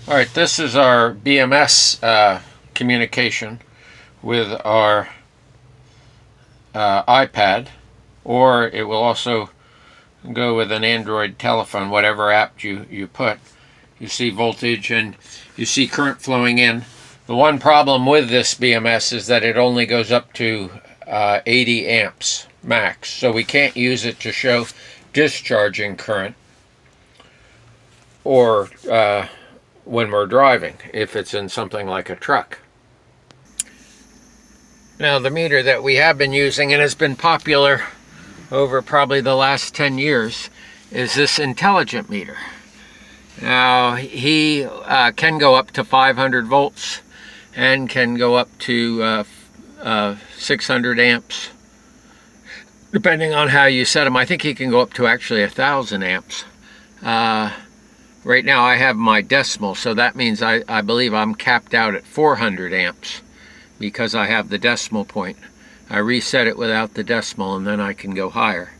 All right, this is our BMS communication with our iPad, or it will also go with an Android telephone, whatever app you put. You see voltage and you see current flowing in. The one problem with this BMS is that it only goes up to 80 amps max, so we can't use it to show discharging current or when we're driving, if it's in something like a truck. Now, the meter that we have been using and has been popular over probably the last 10 years is this intelligent meter. Now, he can go up to 500 volts and can go up to 600 amps, depending on how you set him. I think he can go up to actually 1,000 amps. Right now I have my decimal, so that means I believe I'm capped out at 400 amps because I have the decimal point. I reset it without the decimal and then I can go higher.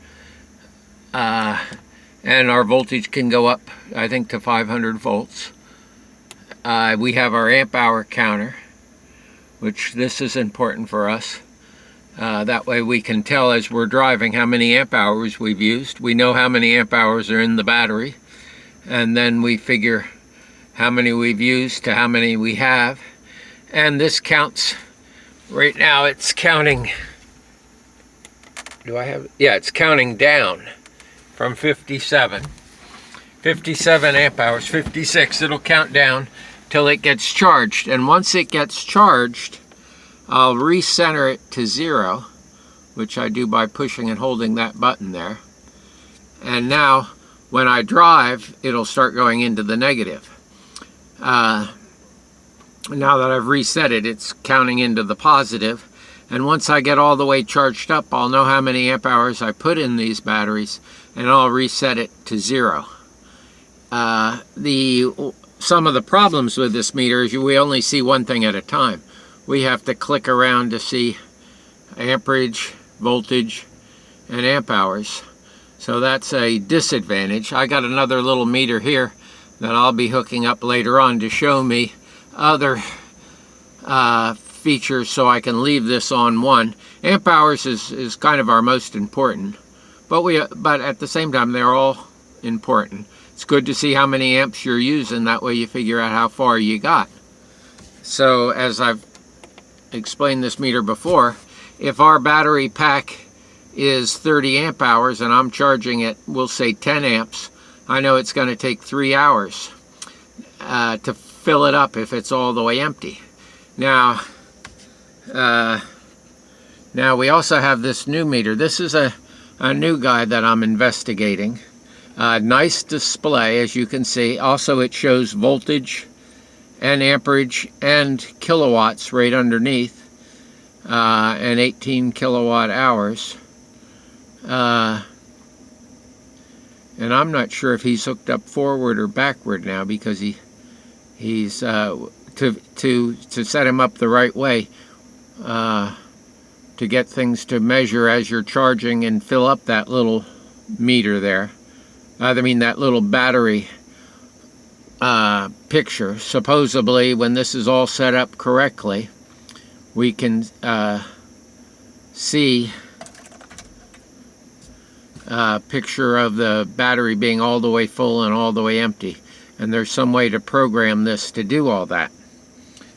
And our voltage can go up, I think, to 500 volts. We have our amp hour counter, which this is important for us. That way we can tell as we're driving how many amp hours we've used. We know how many amp hours are in the battery, and then we figure how many we've used to how many we have. And this counts, right now it's counting, it's counting down from 57 amp hours, 56, it'll count down till it gets charged. And once it gets charged, I'll recenter it to 0, which I do by pushing and holding that button there. And now, when I drive, it'll start going into the negative. Now that I've reset it, it's counting into the positive. And once I get all the way charged up, I'll know how many amp hours I put in these batteries, and I'll reset it to 0. Some of the problems with this meter is we only see one thing at a time. We have to click around to see amperage, voltage, and amp hours. So that's a disadvantage. I got another little meter here that I'll be hooking up later on to show me other features, so I can leave this on one. Amp hours is kind of our most important, but at the same time they're all important. It's good to see how many amps you're using, that way you figure out how far you got. So as I've explained this meter before, if our battery pack is 30 amp hours and I'm charging it, we'll say 10 amps, I know it's going to take 3 hours to fill it up if it's all the way empty. Now we also have this new meter. This is a new guy that I'm investigating. Nice display, as you can see. Also, it shows voltage and amperage and kilowatts right underneath, and 18 kilowatt hours. And I'm not sure if he's hooked up forward or backward now, because he's to set him up the right way, to get things to measure as you're charging and fill up that little meter there. I mean that little battery picture. Supposedly, when this is all set up correctly, we can see a picture of the battery being all the way full and all the way empty. And there's some way to program this to do all that.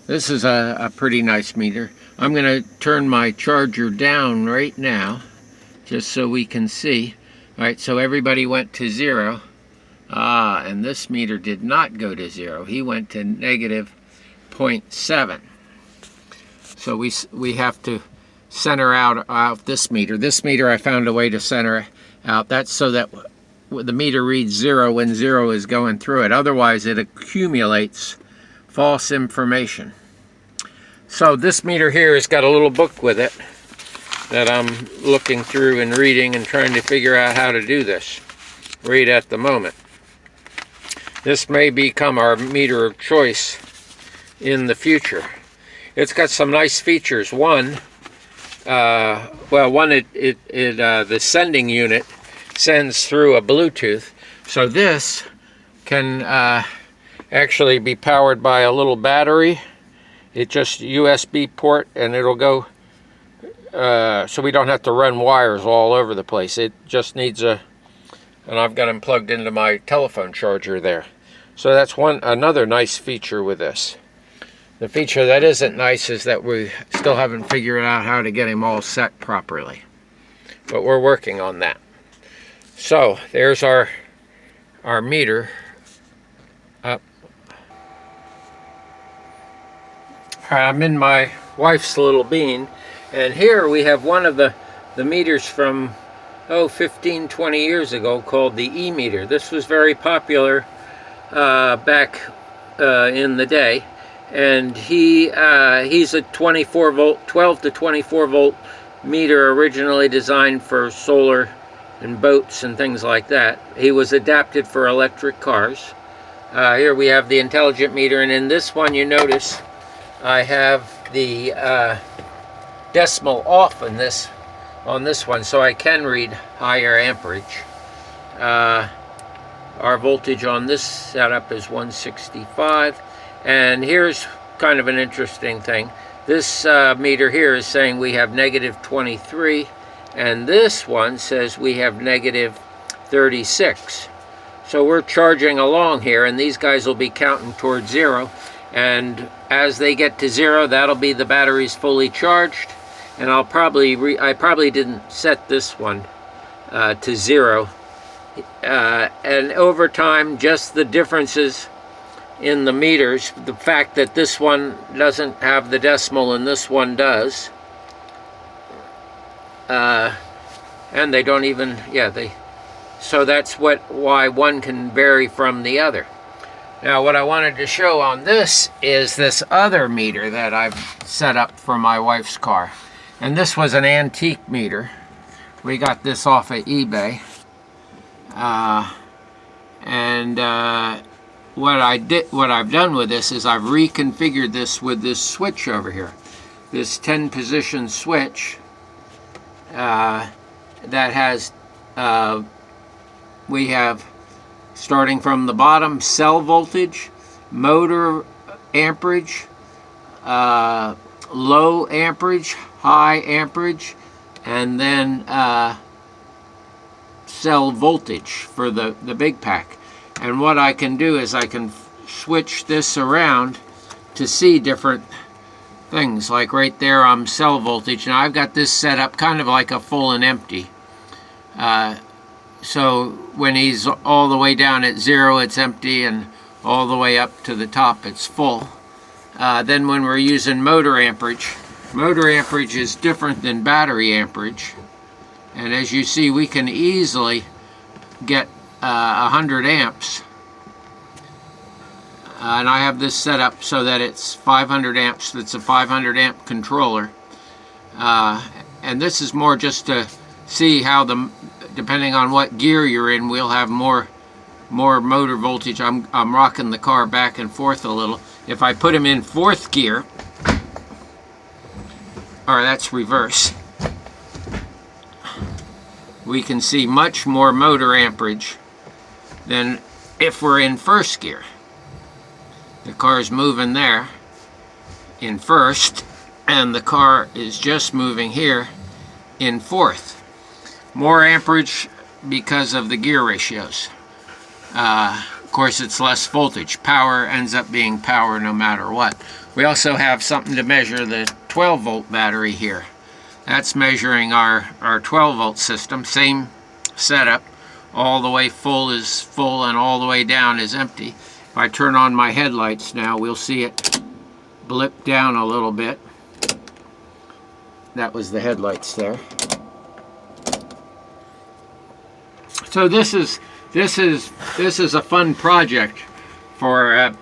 This is a pretty nice meter. I'm going to turn my charger down right now, just so we can see. Alright, so everybody went to 0. And this meter did not go to 0. He went to negative 0.7. So we have to center out this meter. This meter I found a way to center out. That's so that the meter reads 0 when 0 is going through it. Otherwise, it accumulates false information. So this meter here has got a little book with it that I'm looking through and reading and trying to figure out how to do this right at the moment. This may become our meter of choice in the future. It's got some nice features. One, the sending unit sends through a Bluetooth. So this can, actually be powered by a little battery. It's just a USB port, and it'll go, so we don't have to run wires all over the place. It just needs and I've got them plugged into my telephone charger there. So that's another nice feature with this. The feature that isn't nice is that we still haven't figured out how to get him all set properly. But we're working on that. So there's our meter up. I'm in my wife's little bean, and here we have one of the meters from 15-20 years ago called the E-meter. This was very popular back in the day, and he's a 12 to 24 volt meter, originally designed for solar and boats and things like that. He was adapted for electric cars. Here we have the intelligent meter, and in this one you notice I have the decimal off on this one, so I can read higher amperage. Our voltage on this setup is 165, and here's kind of an interesting thing. This meter here is saying we have -23, and this one says we have -36. So we're charging along here, and these guys will be counting towards 0, and as they get to 0, that'll be the batteries fully charged. And I probably didn't set this one to 0, and over time, just the differences in the meters, the fact that this one doesn't have the decimal and this one does, and they don't even, so that's why one can vary from the other. Now what I wanted to show on this is this other meter that I've set up for my wife's car. And this was an antique meter. We got this off of eBay. What I've done with this is I've reconfigured this with this switch over here. This 10 position switch that has, we have, starting from the bottom, cell voltage, motor amperage, low amperage, high amperage, and then cell voltage for the big pack. And what I can do is I can switch this around to see different things. Like right there, I'm cell voltage. Now I've got this set up kind of like a full and empty. So when he's all the way down at 0, it's empty, and all the way up to the top, it's full. Then when we're using motor amperage is different than battery amperage. And as you see, we can easily get 100 amps. And I have this set up so that it's 500 amps. It's a 500 amp controller. And this is more just to see how depending on what gear you're in, we'll have more motor voltage. I'm rocking the car back and forth a little. If I put him in 4th gear, or that's reverse, we can see much more motor amperage than if we're in 1st gear. The car's moving there in 1st, and the car is just moving here in 4th. More amperage because of the gear ratios. Of course, it's less voltage. Power ends up being power no matter what. We also have something to measure the 12 volt battery here. That's measuring our 12 volt system. Same setup. All the way full is full and all the way down is empty. If I turn on my headlights now, we'll see it blip down a little bit. That was the headlights there. So this is a fun project for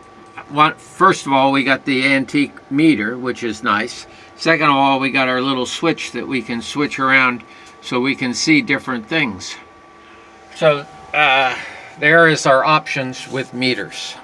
first of all, we got the antique meter, which is nice. Second of all, we got our little switch that we can switch around so we can see different things. So there is our options with meters.